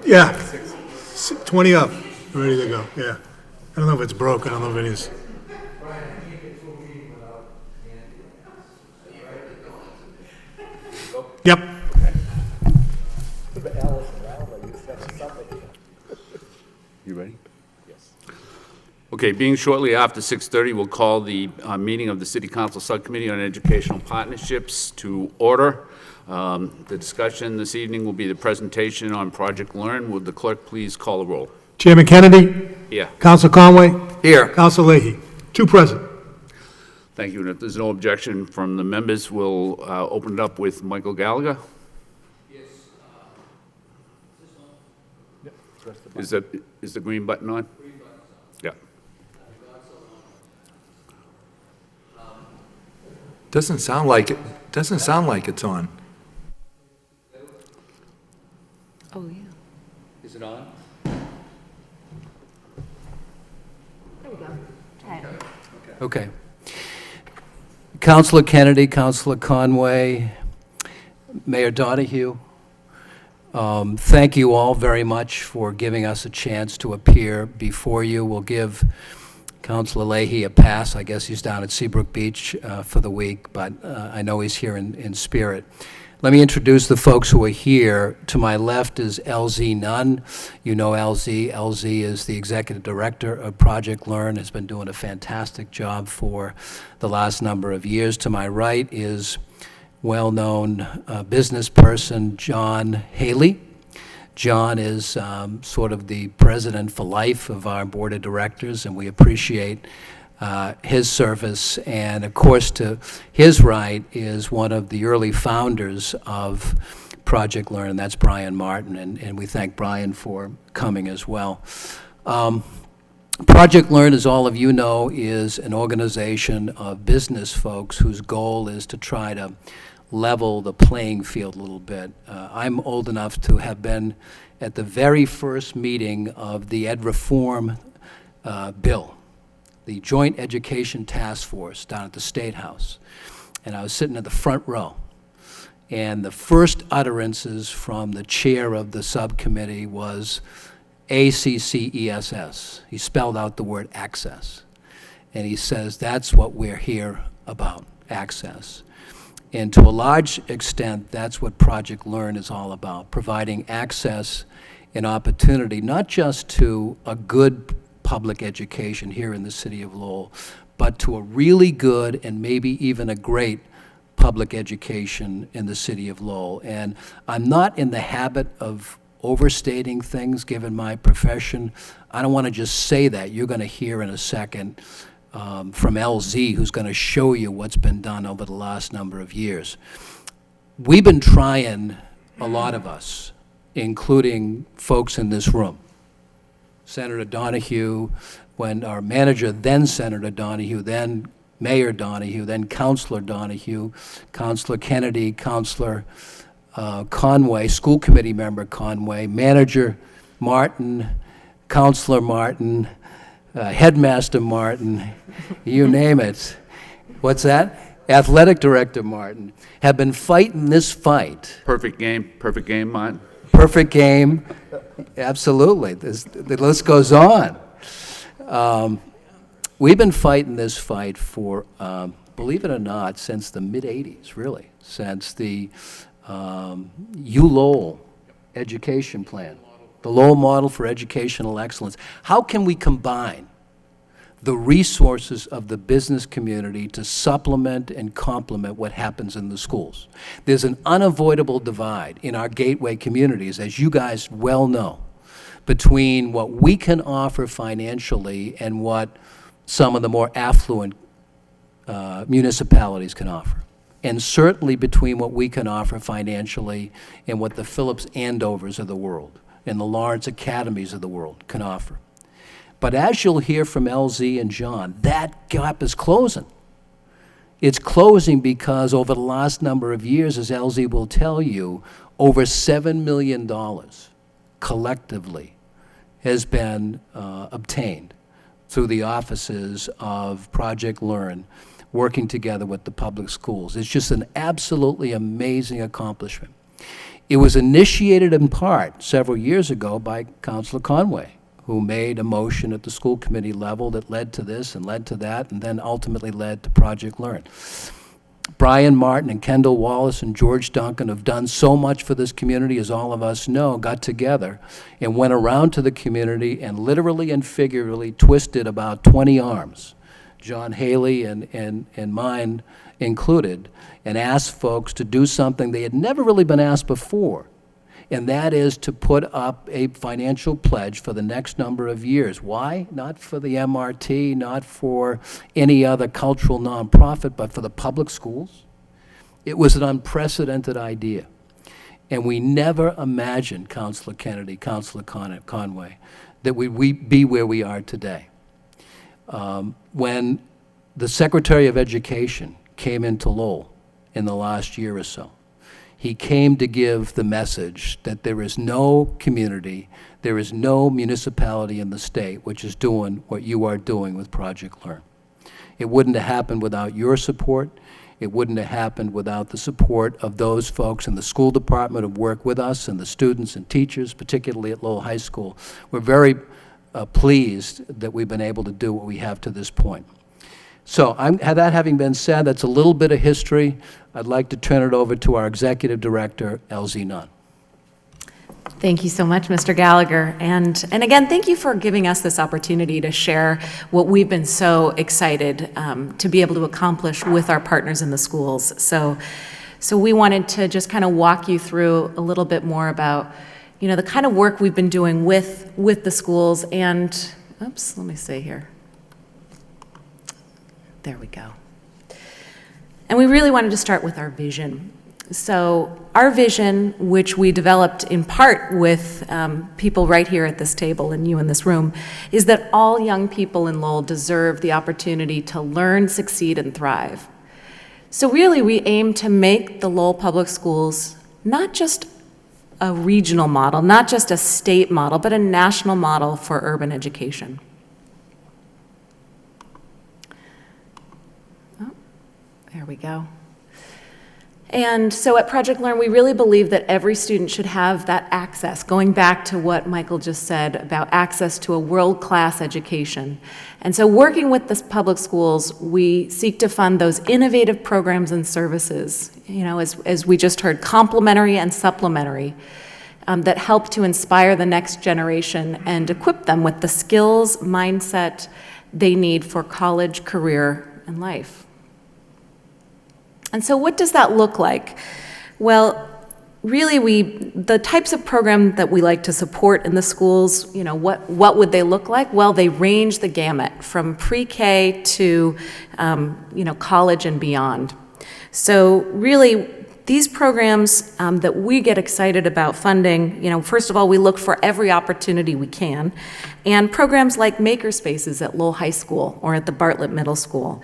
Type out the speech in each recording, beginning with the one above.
Yeah, 20 up, ready to go, yeah. I don't know if it's broke, I don't know if it is. Yep. You ready? Yes. Okay, being shortly after 6:30, we'll call the meeting of the City Council Subcommittee on Educational Partnerships to order. The discussion this evening will be the presentation on Project Learn. Would the clerk please call the roll? Chairman Kennedy? Here. Counsel Conway? Here. Counsel Leahy? Two present. Thank you. And if there's no objection from the members, we'll open it up with Michael Gallagher. Yes. Is the green button on? Green button. Yeah. Doesn't sound like it. Doesn't sound like it's on. Oh, yeah. Is it on? There we go. Okay. Okay. Councilor Kennedy, Councilor Conway, Mayor Donahue, thank you all very much for giving us a chance to appear before you. We'll give Councilor Leahy a pass. I guess he's down at Seabrook Beach for the week, but I know he's here in spirit. Let me introduce the folks who are here. To my left is LZ Nunn. You know LZ. LZ is the executive director of Project Learn, has been doing a fantastic job for the last number of years. To my right is well-known business person John Haley. John is sort of the president for life of our board of directors, and we appreciate his service. And of course, to his right is one of the early founders of Project Learn, and that's Brian Martin, and we thank Brian for coming as well. Project Learn, as all of you know, is an organization of business folks whose goal is to try to level the playing field a little bit. I'm old enough to have been at the very first meeting of the Ed Reform bill, the Joint Education Task Force down at the State House. And I was sitting at the front row. And the first utterances from the chair of the subcommittee was ACCESS. He spelled out the word access. And he says, that's what we're here about, access. And to a large extent, that's what Project Learn is all about, providing access and opportunity, not just to a good public education here in the city of Lowell, but to a really good and maybe even a great public education in the city of Lowell. And I'm not in the habit of overstating things given my profession. I don't want to just say that. You're going to hear in a second from LZ, who's going to show you what's been done over the last number of years. We've been trying, a lot of us, including folks in this room, Senator Donahue, when our manager, then Senator Donahue, then Mayor Donahue, then Councilor Donahue, Councilor Kennedy, Councilor Conway, School Committee Member Conway, Manager Martin, Councilor Martin, Headmaster Martin, you name it. What's that? Athletic Director Martin, have been fighting this fight. Perfect game, Martin. Perfect game, absolutely. The list goes on. We've been fighting this fight for, believe it or not, since the mid-'80s, really, since the Lowell education plan, the Lowell model for educational excellence. How can we combine the resources of the business community to supplement and complement what happens in the schools? There's an unavoidable divide in our gateway communities, as you guys well know, between what we can offer financially and what some of the more affluent municipalities can offer. And certainly between what we can offer financially and what the Phillips Andovers of the world and the Lawrence Academies of the world can offer. But as you'll hear from LZ and John, that gap is closing. It's closing because over the last number of years, as LZ will tell you, over $7 million collectively has been obtained through the offices of Project Learn, working together with the public schools. It's just an absolutely amazing accomplishment. It was initiated in part several years ago by Councilor Conway, who made a motion at the school committee level that led to this and led to that, and then ultimately led to Project Learn. Brian Martin and Kendall Wallace and George Duncan have done so much for this community, as all of us know, got together and went around to the community and literally and figuratively twisted about 20 arms, John Haley and mine included, and asked folks to do something they had never really been asked before, and that is to put up a financial pledge for the next number of years. Why? Not for the MRT, not for any other cultural nonprofit, but for the public schools. It was an unprecedented idea. And we never imagined, Councilor Kennedy, Councilor Conway, that we'd be where we are today. When the Secretary of Education came into Lowell in the last year or so, he came to give the message that there is no community, there is no municipality in the state which is doing what you are doing with Project Learn. It wouldn't have happened without your support. It wouldn't have happened without the support of those folks in the school department who work with us and the students and teachers, particularly at Lowell High School. We're very pleased that we've been able to do what we have to this point. So that having been said, that's a little bit of history. I'd like to turn it over to our Executive Director, LZ Nunn. Thank you so much, Mr. Gallagher. And again, thank you for giving us this opportunity to share what we've been so excited to be able to accomplish with our partners in the schools. So we wanted to just kind of walk you through a little bit more about, the kind of work we've been doing with the schools and, oops, let me see here. There we go. And we really wanted to start with our vision. So our vision, which we developed in part with people right here at this table and you in this room, is that all young people in Lowell deserve the opportunity to learn, succeed, and thrive. So really, we aim to make the Lowell Public Schools not just a regional model, not just a state model, but a national model for urban education. There we go. And so at Project Learn, we really believe that every student should have that access, going back to what Michael just said about access to a world-class education. And so working with the public schools, we seek to fund those innovative programs and services, as we just heard, complementary and supplementary, that help to inspire the next generation and equip them with the skills, mindset they need for college, career, and life. And so what does that look like? Well, really the types of program that we like to support in the schools, what would they look like? Well, they range the gamut from pre-K to, college and beyond. So really, these programs that we get excited about funding, first of all, we look for every opportunity we can. And programs like Makerspaces at Lowell High School or at the Bartlett Middle School,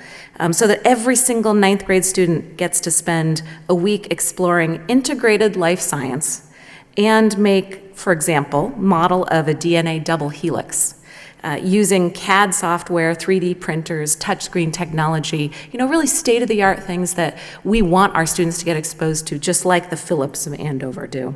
so that every single 9th grade student gets to spend a week exploring integrated life science and make, for example, model of a DNA double helix. Using CAD software, 3D printers, touchscreen technology, really state-of-the-art things that we want our students to get exposed to, just like the Phillips of Andover do.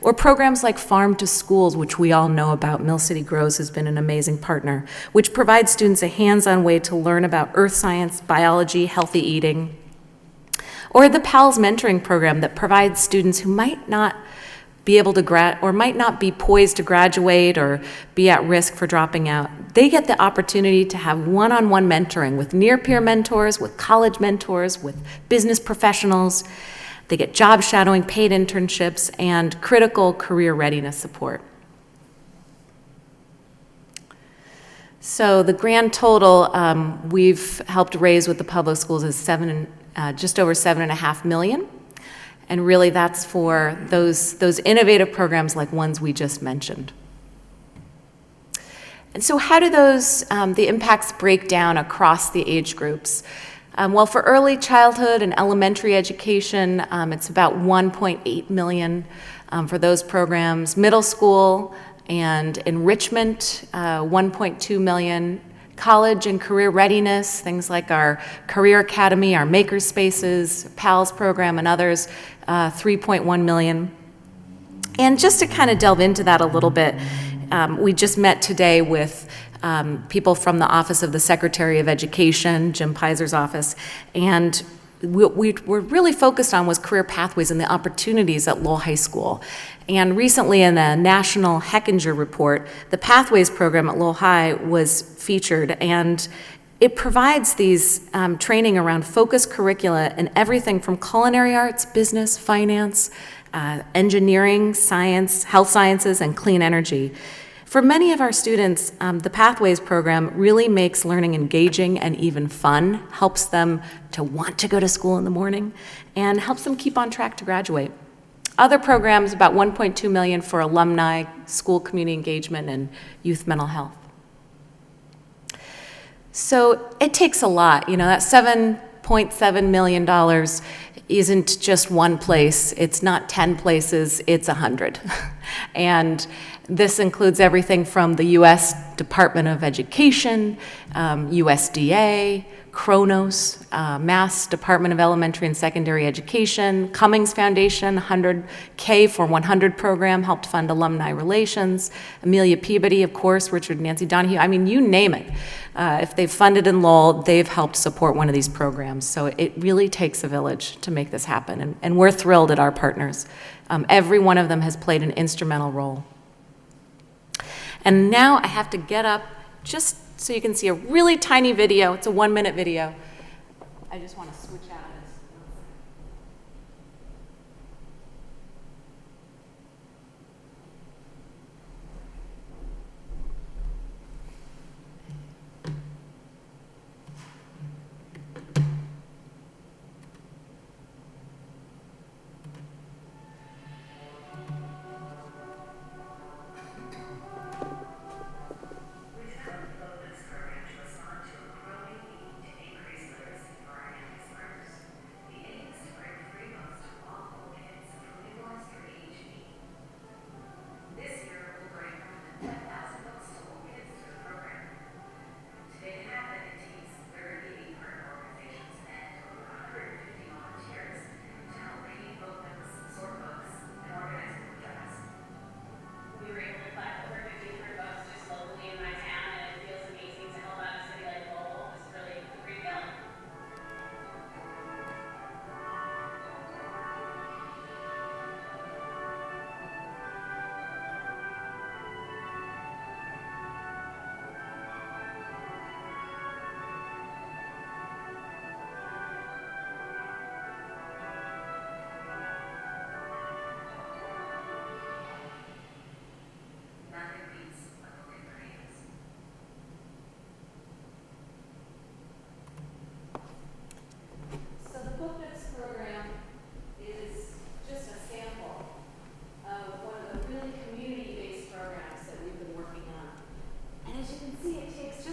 Or programs like Farm to Schools, which we all know about. Mill City Grows has been an amazing partner, which provides students a hands-on way to learn about earth science, biology, healthy eating. Or the PALS mentoring program that provides students who might not be able to might not be poised to graduate or be at risk for dropping out. They get the opportunity to have one-on-one mentoring with near-peer mentors, with college mentors, with business professionals. They get job shadowing, paid internships, and critical career readiness support. So the grand total we've helped raise with the public schools is just over $7.5 million. And really that's for those innovative programs like ones we just mentioned. And so how do the impacts break down across the age groups? Well, for early childhood and elementary education, it's about $1.8 million for those programs. Middle school and enrichment, $1.2 million. College and career readiness, things like our Career Academy, our Makerspaces, PALS program, and others, $3.1 million. And just to kind of delve into that a little bit, we just met today with people from the Office of the Secretary of Education, Jim Piser's office, and what we were really focused on was career pathways and the opportunities at Lowell High School. And recently in a national Hechinger report, the Pathways program at Lowell High was featured, and it provides these training around focused curricula in everything from culinary arts, business, finance, engineering, science, health sciences, and clean energy. For many of our students, the Pathways program really makes learning engaging and even fun, helps them to want to go to school in the morning, and helps them keep on track to graduate. Other programs, about $1.2 million for alumni, school community engagement, and youth mental health. So it takes a lot. You know, that $7.7 million isn't just one place. It's not 10 places, it's 100. And this includes everything from the U.S. Department of Education, USDA, Kronos, Mass Department of Elementary and Secondary Education, Cummings Foundation, 100K for 100 program, helped fund alumni relations, Amelia Peabody, of course, Richard and Nancy Donahue, I mean, you name it. If they've funded in Lowell, they've helped support one of these programs. So it really takes a village to make this happen, and we're thrilled at our partners. Every one of them has played an instrumental role. And now I have to get up just so you can see a really tiny video. It's a 1-minute video. I just want to switch out of this.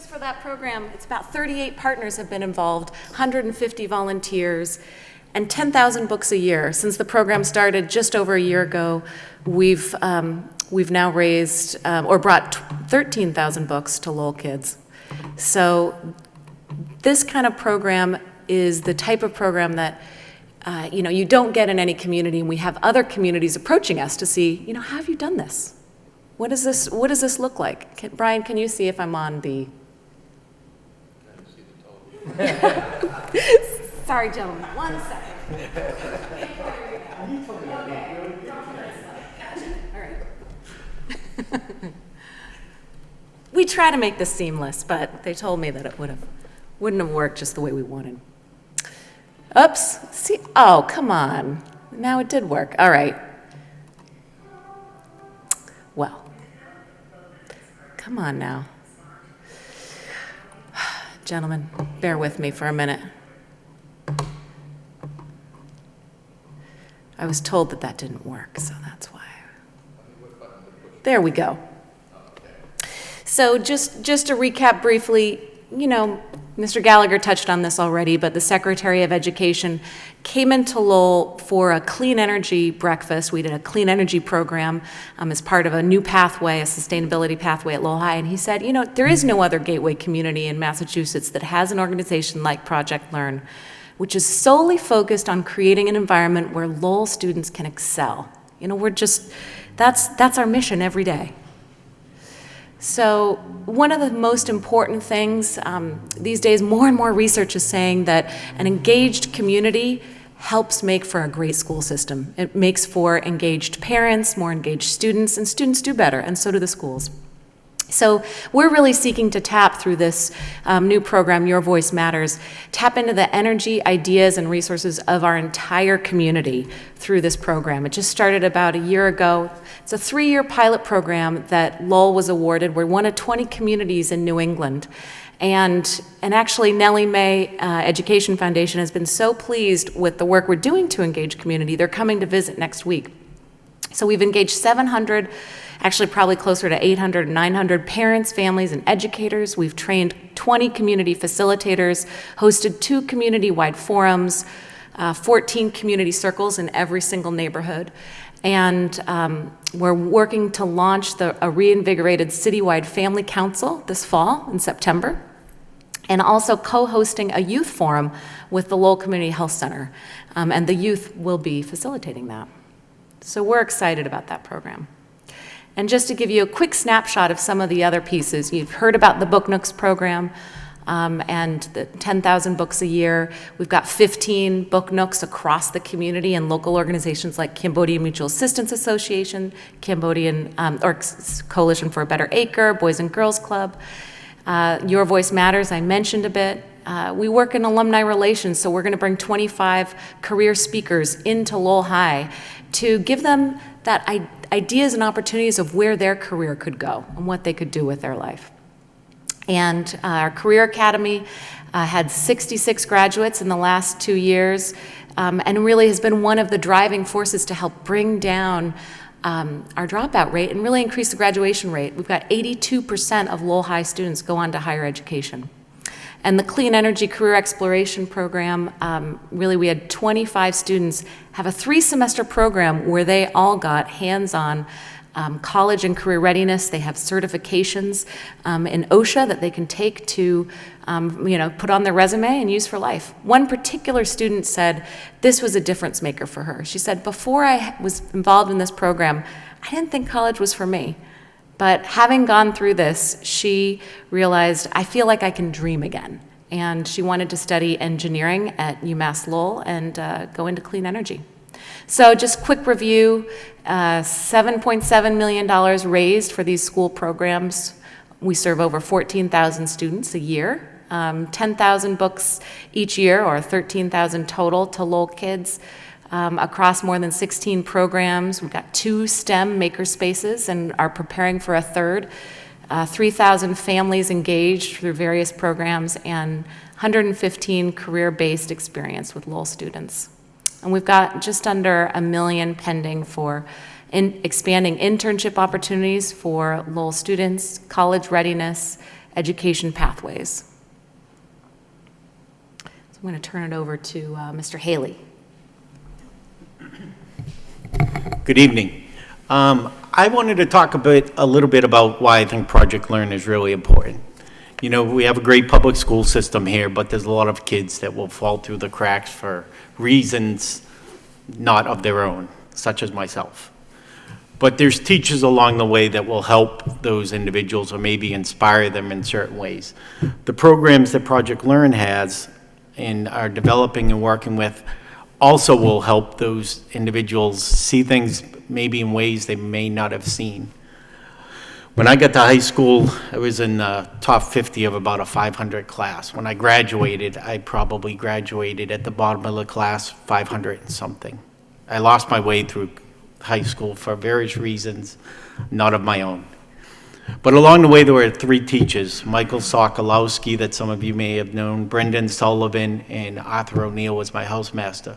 For that program, it's about 38 partners have been involved, 150 volunteers, and 10,000 books a year. Since the program started just over a year ago, we've now raised or brought 13,000 books to Lowell kids. So this kind of program is the type of program that you don't get in any community, and we have other communities approaching us to see, how have you done this? What does this look like? Brian, can you see if I'm on the? Sorry, gentlemen, 1 second. All right. We try to make this seamless, but they told me that it wouldn't have worked just the way we wanted. Oops. See? Oh, come on. Now it did work. All right. Well, come on now. Gentlemen, bear with me for a minute. I was told that didn't work, so that's why. There we go. So just to recap briefly, Mr. Gallagher touched on this already, but the Secretary of Education came into Lowell for a clean energy breakfast. We did a clean energy program as part of a new pathway, a sustainability pathway at Lowell High, and he said, there is no other gateway community in Massachusetts that has an organization like Project Learn, which is solely focused on creating an environment where Lowell students can excel. That's our mission every day. So one of the most important things these days, more and more research is saying that an engaged community helps make for a great school system. It makes for engaged parents, more engaged students, and students do better, and so do the schools. So we're really seeking to tap through this new program, Your Voice Matters, tap into the energy, ideas, and resources of our entire community through this program. It just started about a year ago. It's a 3-year pilot program that Lowell was awarded. We're one of 20 communities in New England. And actually, Nellie Mae Education Foundation has been so pleased with the work we're doing to engage community. They're coming to visit next week. So we've engaged 700, actually probably closer to 800, 900 parents, families, and educators. We've trained 20 community facilitators, hosted 2 community-wide forums, 14 community circles in every single neighborhood. And we're working to launch a reinvigorated citywide family council this fall in September, and also co-hosting a youth forum with the Lowell Community Health Center. And the youth will be facilitating that. So we're excited about that program. And just to give you a quick snapshot of some of the other pieces, you've heard about the Book Nooks program and the 10,000 books a year. We've got 15 Book Nooks across the community and local organizations like Cambodian Mutual Assistance Association, Cambodian Coalition for a Better Acre, Boys and Girls Club. Your Voice Matters, I mentioned a bit. We work in alumni relations, so we're going to bring 25 career speakers into Lowell High to give them that ideas and opportunities of where their career could go and what they could do with their life. And our Career Academy had 66 graduates in the last 2 years, and really has been one of the driving forces to help bring down our dropout rate and really increase the graduation rate. We've got 82% of Lowell High students go on to higher education. And the Clean Energy Career Exploration Program, really we had 25 students have a 3-semester program where they all got hands-on college and career readiness. They have certifications in OSHA that they can take to put on their resume and use for life. One particular student said this was a difference maker for her. She said, before I was involved in this program, I didn't think college was for me. But having gone through this, she realized, I feel like I can dream again. And she wanted to study engineering at UMass Lowell and go into clean energy. So just quick review, $7.7 million raised for these school programs. We serve over 14,000 students a year, 10,000 books each year, or 13,000 total to Lowell kids. Across more than 16 programs. We've got 2 STEM makerspaces and are preparing for a 3rd. 3,000 families engaged through various programs and 115 career-based experience with Lowell students. And we've got just under $1 million pending for expanding internship opportunities for Lowell students, college readiness, education pathways. So I'm going to turn it over to Mr. Haley. Good evening. I wanted to talk a little bit about why I think Project Learn is really important. You know, we have a great public school system here, but there's a lot of kids that will fall through the cracks for reasons not of their own, such as myself. But there's teachers along the way that will help those individuals or maybe inspire them in certain ways. The programs that Project Learn has and are developing and working with also will help those individuals see things maybe in ways they may not have seen. When I got to high school, I was in the top 50 of about a 500 class. When I graduated, I probably graduated at the bottom of the class, 500 and something. I lost my way through high school for various reasons, not of my own. But along the way, there were 3 teachers, Michael Sokolowski, that some of you may have known, Brendan Sullivan, and Arthur O'Neill was my housemaster.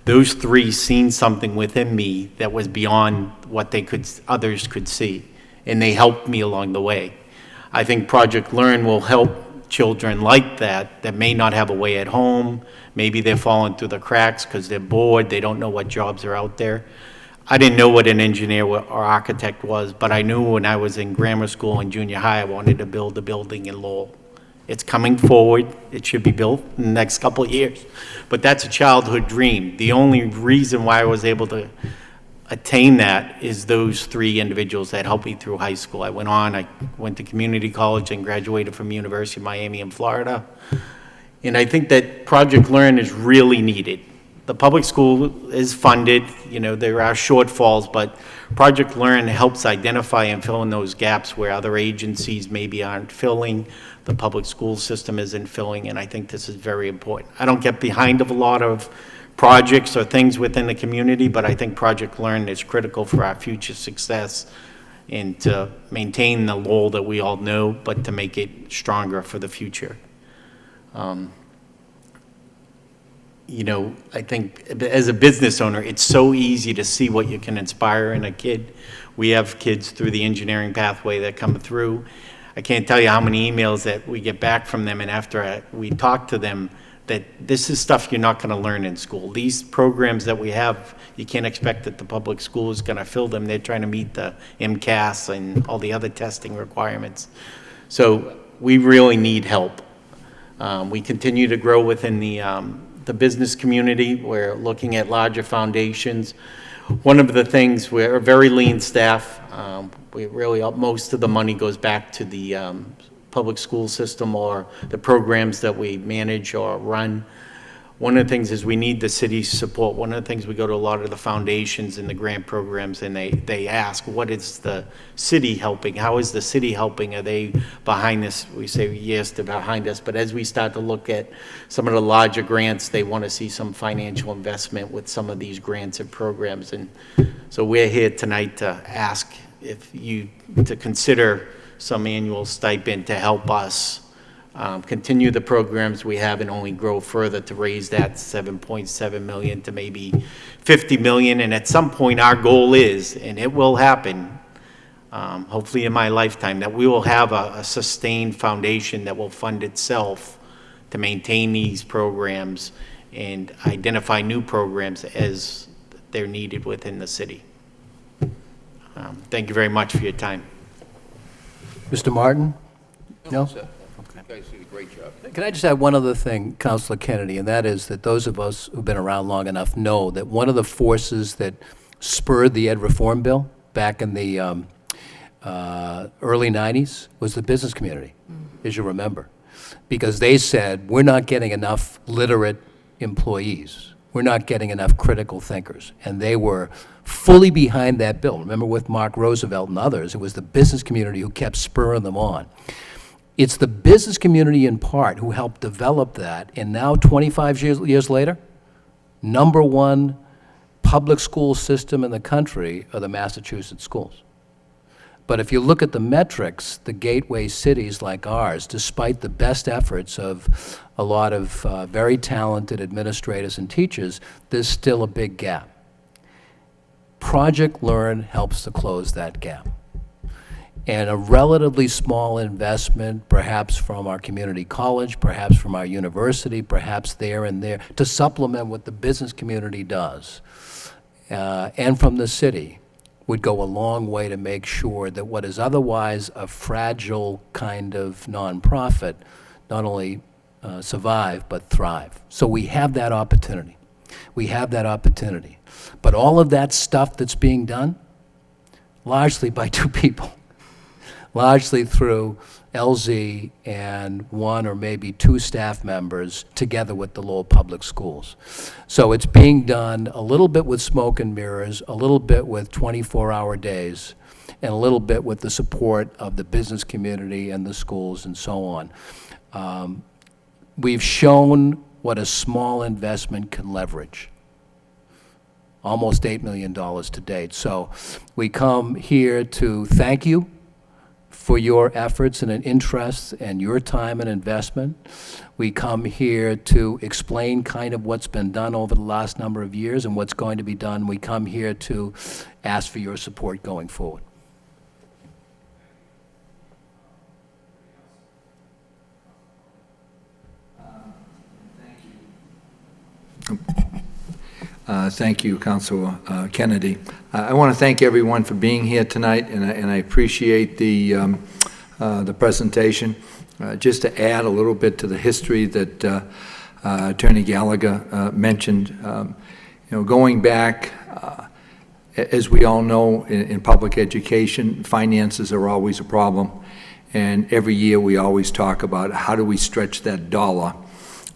Those 3 seen something within me that was beyond what others could see, and they helped me along the way. I think Project Learn will help children like that may not have a way at home. Maybe they're falling through the cracks because they're bored, they don't know what jobs are out there. I didn't know what an engineer or architect was, but I knew when I was in grammar school and junior high, I wanted to build a building in Lowell. It's coming forward. It should be built in the next couple of years. But that's a childhood dream. The only reason why I was able to attain that is those three individuals that helped me through high school. I went to community college and graduated from University of Miami in Florida. And I think that Project Learn is really needed. The public school is funded, you know, there are shortfalls, but Project Learn helps identify and fill in those gaps where other agencies maybe aren't filling, the public school system isn't filling, and I think this is very important. I don't get behind of a lot of projects or things within the community, but I think Project Learn is critical for our future success and to maintain the role that we all know, but to make it stronger for the future. You know, I think as a business owner, it's so easy to see what you can inspire in a kid. We have kids through the engineering pathway that come through. I can't tell you how many emails that we get back from them, and after we talk to them, that this is stuff you're not going to learn in school. These programs that we have, you can't expect that the public school is going to fill them. They're trying to meet the MCAS and all the other testing requirements. So we really need help. We continue to grow within the business community. We're looking at larger foundations. One of the things, we're a very lean staff. We really, most of the money goes back to the public school system or the programs that we manage or run. One of the things is we need the city's support. One of the things, we go to a lot of the foundations and the grant programs, and they ask, what is the city helping? How is the city helping? Are they behind this? We say, yes, they're behind us. But as we start to look at some of the larger grants, they want to see some financial investment with some of these grants and programs. And so we're here tonight to ask if you to consider some annual stipend to help us continue the programs we have and only grow further to raise that 7.7 million to maybe 50 million. And at some point, our goal is, and it will happen, hopefully in my lifetime, that we will have a sustained foundation that will fund itself to maintain these programs and identify new programs as they're needed within the city. Thank you very much for your time. Mr. Martin? No? You guys did a great job. Can I just add one other thing, Councilor Kennedy, and that is that those of us who've been around long enough know that one of the forces that spurred the Ed Reform Bill back in the early 90s was the business community, as you remember. Because they said, we're not getting enough literate employees. We're not getting enough critical thinkers. And they were fully behind that bill. Remember with Mark Roosevelt and others, it was the business community who kept spurring them on. It's the business community in part who helped develop that, and now 25 years later, #1 public school system in the country are the Massachusetts schools. But if you look at the metrics, the gateway cities like ours, despite the best efforts of a lot of very talented administrators and teachers, there's still a big gap. Project Learn helps to close that gap. And a relatively small investment, perhaps from our community college, perhaps from our university, perhaps there and there, to supplement what the business community does, and from the city, would go a long way to make sure that what is otherwise a fragile kind of nonprofit not only survive, but thrive. So we have that opportunity. We have that opportunity. But all of that stuff that's being done, largely by two people, largely through LZ and one or maybe two staff members together with the Lowell Public Schools. So it's being done a little bit with smoke and mirrors, a little bit with 24-hour days, and a little bit with the support of the business community and the schools and so on. We've shown what a small investment can leverage. Almost $8 million to date. So we come here to thank you for your efforts and an interest and your time and investment. We come here to explain kind of what's been done over the last number of years and what's going to be done. We come here to ask for your support going forward. Thank you, Councilor Kennedy. I want to thank everyone for being here tonight, and I appreciate the presentation. Just to add a little bit to the history that Attorney Gallagher mentioned, going back As we all know, in public education, finances are always a problem. And every year, we always talk about how do we stretch that dollar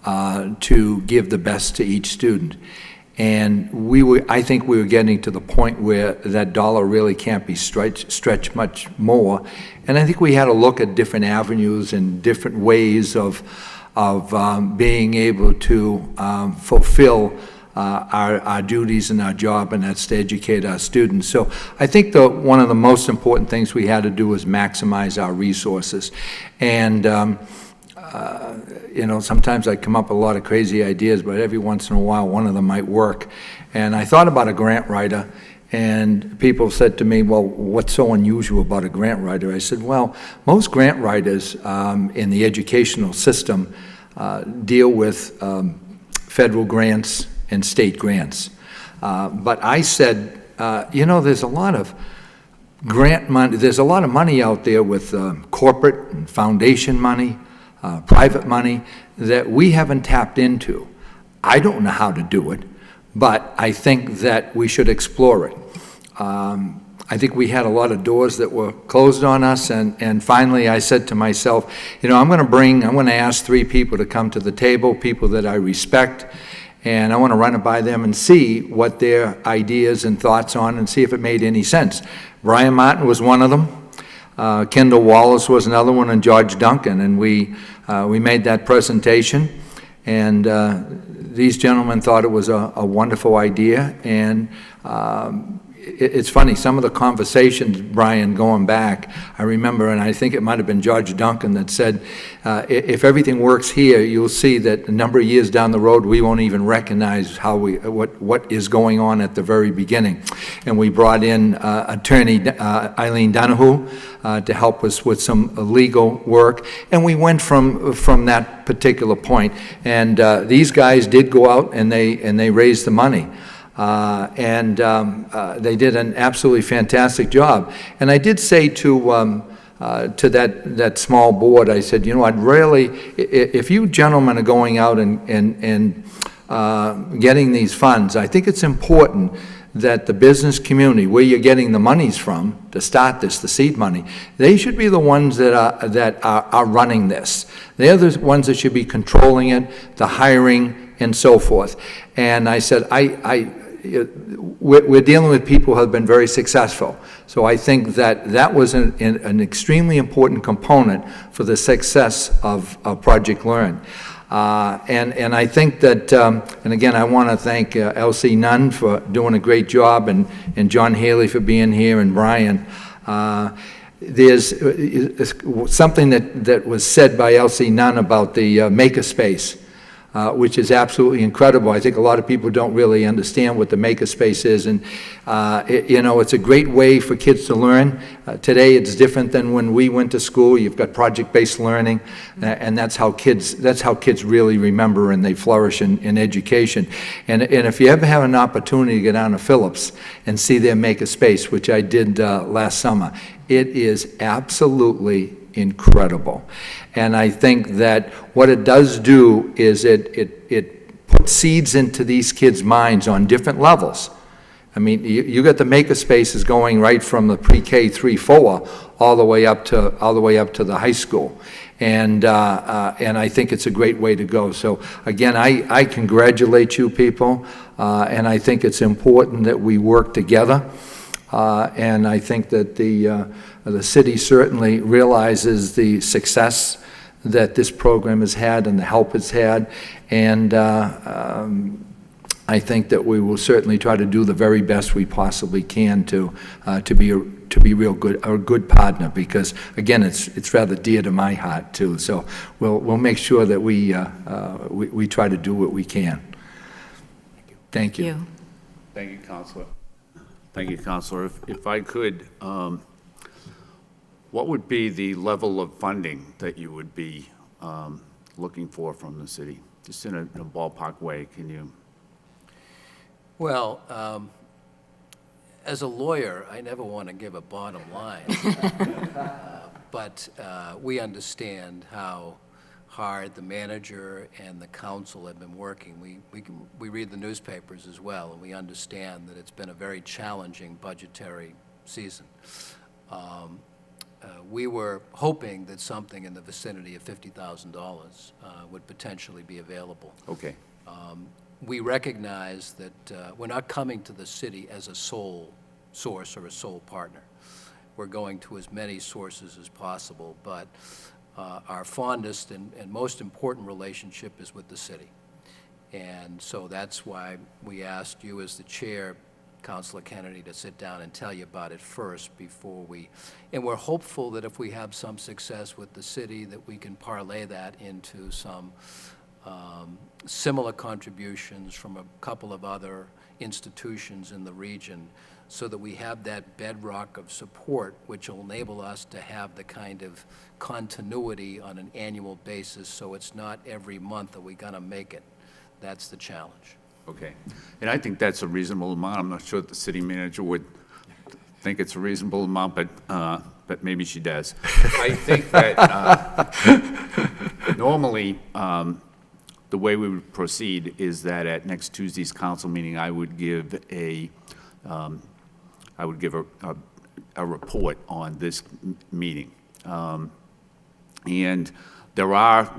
to give the best to each student. And I think we were getting to the point where that dollar really can't be stretched much more. And I think we had to look at different avenues and different ways of being able to fulfill our duties and our job, and that's to educate our students. So I think one of the most important things we had to do was maximize our resources. And you know, sometimes I come up with a lot of crazy ideas, but every once in a while, one of them might work. And I thought about a grant writer, and people said to me, well, what's so unusual about a grant writer? I said, well, most grant writers in the educational system deal with federal grants and state grants. But I said, you know, there's a lot of grant money, there's a lot of money out there with corporate and foundation money, private money that we haven't tapped into. I don't know how to do it, but I think that we should explore it. I think we had a lot of doors that were closed on us, and finally I said to myself, you know, I'm going to ask 3 people to come to the table, people that I respect, and I want to run it by them and see what their ideas and thoughts on, and see if it made any sense. Brian Martin was one of them. Kendall Wallace was another one, and George Duncan, and we made that presentation, and these gentlemen thought it was a wonderful idea. And it's funny, some of the conversations, Brian, going back, I remember, and I think it might have been George Duncan that said, if everything works here, you'll see that a number of years down the road, we won't even recognize what is going on at the very beginning. And we brought in attorney Eileen Donahue to help us with some legal work, and we went from that particular point. And these guys did go out and they raised the money. They did an absolutely fantastic job. And I did say to that small board, I said, you know, I'd really, if you gentlemen are going out and getting these funds, I think it's important that the business community, where you're getting the monies from to start this, the seed money, they should be the ones that are running this. They're the ones that should be controlling it, the hiring, and so forth. And I said, we're dealing with people who have been very successful. So I think that was an extremely important component for the success of Project Learn. And I think that, and again, I want to thank Elsie Nunn for doing a great job, and John Haley for being here, and Brian. There's something that was said by Elsie Nunn about the makerspace, which is absolutely incredible. I think a lot of people don't really understand what the makerspace is, and you know, it's a great way for kids to learn. Today, it's different than when we went to school. You've got project-based learning, and that's how kids really remember and they flourish in education. And if you ever have an opportunity to get down to Phillips and see their makerspace, which I did last summer, it is absolutely incredible. And I think that what it does do is it puts seeds into these kids' minds on different levels. I mean, you got the maker spaces going right from the pre-K 3-4 all the way up to the high school, and I think it's a great way to go. So again, I congratulate you people, and I think it's important that we work together. And I think that the city certainly realizes the success that this program has had and the help it's had, and I think that we will certainly try to do the very best we possibly can to be a good partner, because again, it's rather dear to my heart too. So we'll make sure that we try to do what we can. Thank you. Thank you, Counselor. Thank you, Counselor. If I could, what would be the level of funding that you would be looking for from the city? Just in a ballpark way, can you? Well, as a lawyer, I never want to give a bottom line, but we understand how hard the manager and the council have been working. We read the newspapers as well, and we understand that it's been a very challenging budgetary season. We were hoping that something in the vicinity of $50,000 would potentially be available. Okay. We recognize that we're not coming to the city as a sole source or a sole partner. We're going to as many sources as possible, but our fondest and most important relationship is with the city. And so that's why we asked you as the chair, Councilor Kennedy, to sit down and tell you about it first before and we're hopeful that if we have some success with the city, that we can parlay that into some similar contributions from a couple of other institutions in the region, so that we have that bedrock of support, which will enable us to have the kind of continuity on an annual basis, so it's not every month that we're going to make it. That's the challenge. Okay. And I think that's a reasonable amount. I'm not sure that the city manager would think it's a reasonable amount, but maybe she does. I think that normally the way we would proceed is that at next Tuesday's council meeting, I would give a report on this meeting. And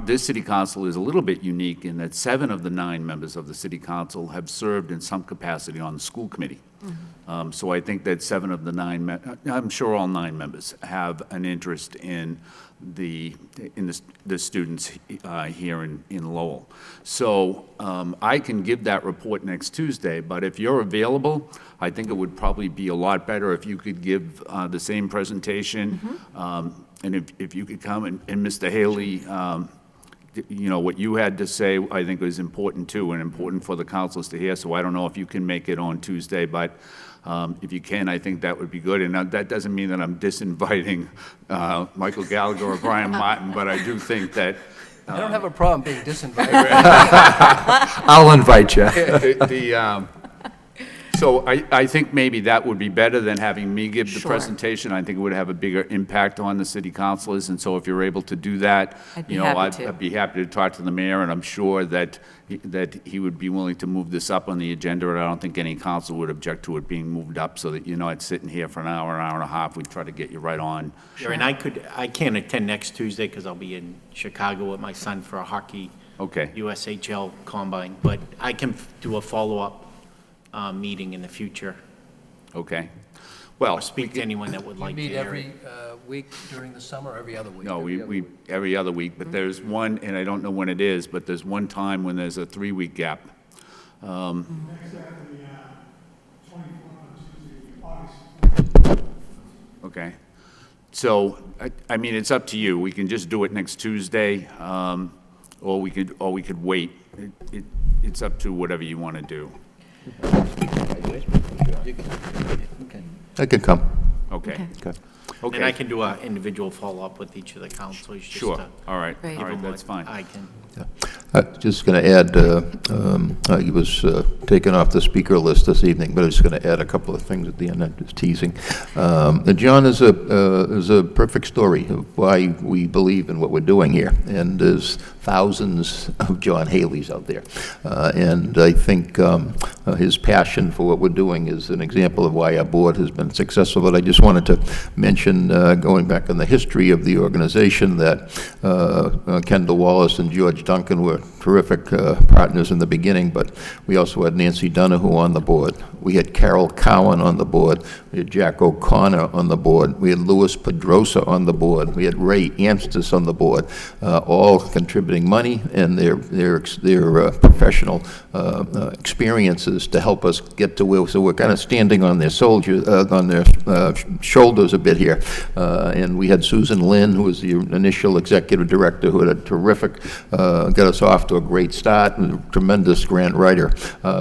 this city council is a little bit unique in that 7 of the 9 members of the city council have served in some capacity on the school committee. So I think that 7 of the 9, I'm sure all 9 members have an interest in the students here in Lowell. So I can give that report next Tuesday, but if you're available, I think it would probably be a lot better if you could give the same presentation. And if you could come, and Mr. Haley, you know, what you had to say, I think was important too, and important for the councilors to hear. So I don't know if you can make it on Tuesday, but if you can, I think that would be good. And that doesn't mean that I'm disinviting Michael Gallagher or Brian Martin, but I do think that I don't have a problem being disinvited. I'll invite you. So I think maybe that would be better than having me give the presentation. I think it would have a bigger impact on the city councilors, and so if you're able to do that, I'd be you know, happy to. I'd be happy to talk to the mayor, and I'm sure that he would be willing to move this up on the agenda, and I don't think any council would object to it being moved up, so that you're not sitting here for an hour and a half. We'd try to get you right on. Sure, and I can't attend next Tuesday because I'll be in Chicago with my son for a hockey USHL combine, but I can do a follow-up meeting in the future. Okay. Well, Or speak to anyone that would like to Meet hear every it. week during the summer, or every other week? no, we every other week, but there's one, and I don't know when it is, but there's one time when there's a 3-week gap. Okay. So, I mean, it's up to you. We can just do it next Tuesday, or we could wait. It's up to whatever you want to do. I can come. Okay. Okay. Okay. And I can do an individual follow-up with each of the councilors. just Sure. to All right. Great. All give right. them That's what fine. I can. Just going to add, he was taken off the speaker list this evening, but I was going to add a couple of things at the end. I'm just teasing. John is a perfect story of why we believe in what we're doing here, and there's thousands of John Haleys out there, and I think his passion for what we're doing is an example of why our board has been successful. But I just wanted to mention, going back in the history of the organization, that Kendall Wallace and George Duncan were terrific partners in the beginning, but we also had Nancy Donahue on the board. We had Carol Cowan on the board. We had Jack O'Connor on the board. We had Louis Pedrosa on the board. We had Ray Amstis on the board, all contributing money and their professional experiences to help us get to where. So we're kind of standing on their shoulders a bit here. And we had Susan Lynn, who was the initial executive director, who had a terrific, got us off to to a great start, and a tremendous grant writer.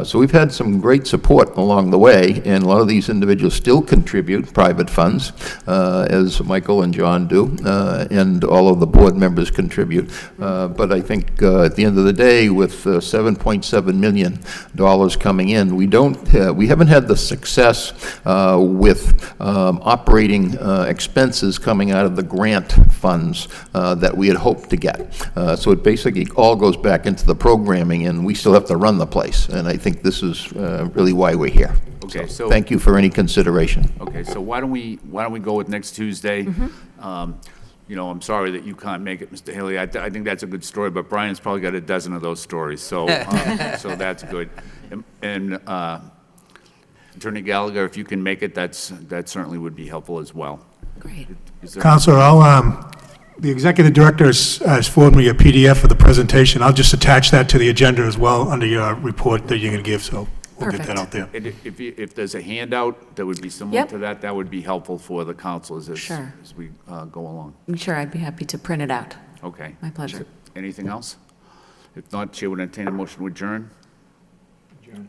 So we've had some great support along the way, and a lot of these individuals still contribute private funds, as Michael and John do, and all of the board members contribute. But I think at the end of the day, with $7.7 million coming in, we haven't had the success with operating expenses coming out of the grant funds that we had hoped to get. So it basically all goes back into the programming, and we still have to run the place. And I think this is really why we're here. Okay, so Thank you for any consideration. Okay, so why don't we go with next Tuesday? You know, I'm sorry that you can't make it, Mr. Haley. I think that's a good story, but Brian's probably got a dozen of those stories, so so that's good. And Attorney Gallagher, if you can make it, that certainly would be helpful as well. Great. Counselor, the executive director has forwarded me a PDF of the presentation. I'll just attach that to the agenda as well under your report that you're going to give, so we'll get that out there. And if there's a handout that would be similar to that, that would be helpful for the councilors as we go along. Sure, I'd be happy to print it out. Okay. My pleasure. Anything else? If not, Chair would entertain a motion to adjourn.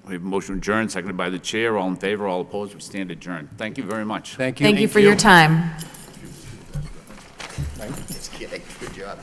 We have a motion to adjourn, seconded by the chair. All in favor, all opposed, we stand adjourned. Thank you very much. Thank you. Thank you for your time. Just kidding. Good job.